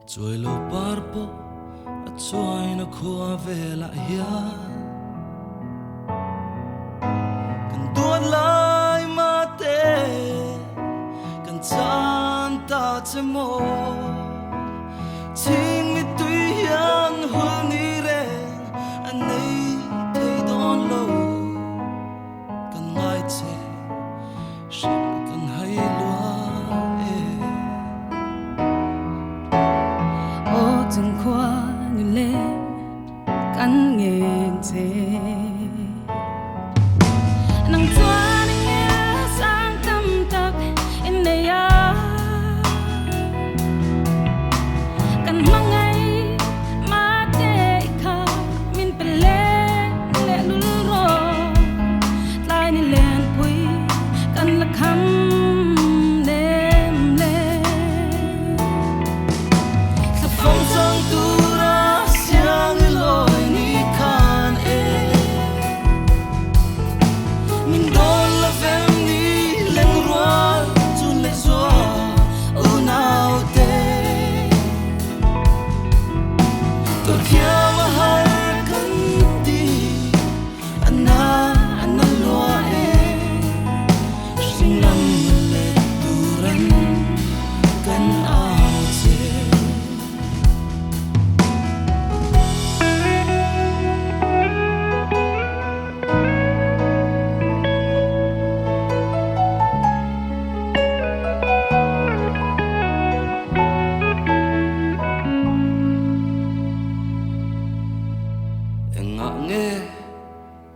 Trôi lo barbo a trôi nó khua về lại hiền cần tuột lại mà tê cần chan ta chém mồ chính mi tuy hiền hơn đi ren anh ấy thấy đón lâu cần ngay chê sẽ cần hay loa từng khoa như lệ cắn nghẹn thế nắng toa nghe sang tâm tắc em đây à cần mang ngay mà để khá mình phải lên lệ lul rồi lại nên lên quỳ cần là khăm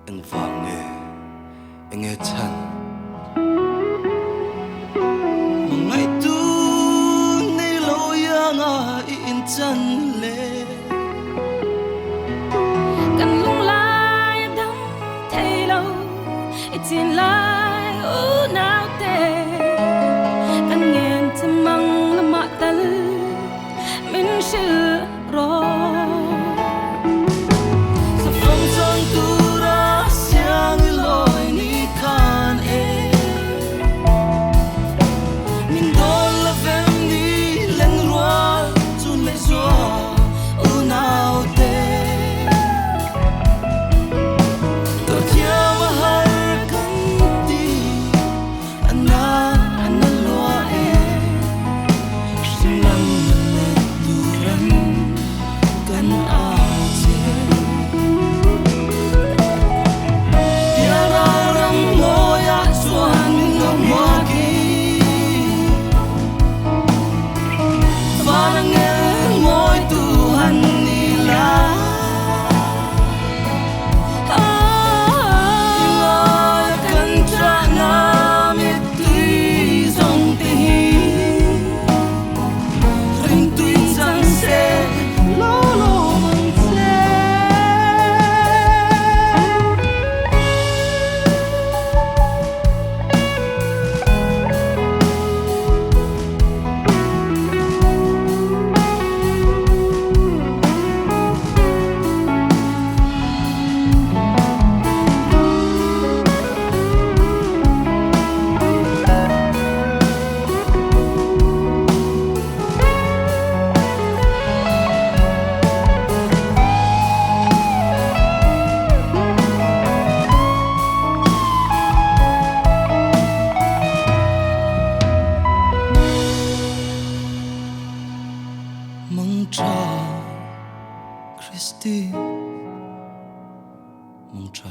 anh vàng nghe anh nghe chân mà ngày tu ni lâu yang à in chân lệ cần lung lai đắm thấy lâu tin lai u nào tê cần nghe thầm măng là mạ tal mình sẽ rồi mong cha Christi mong cha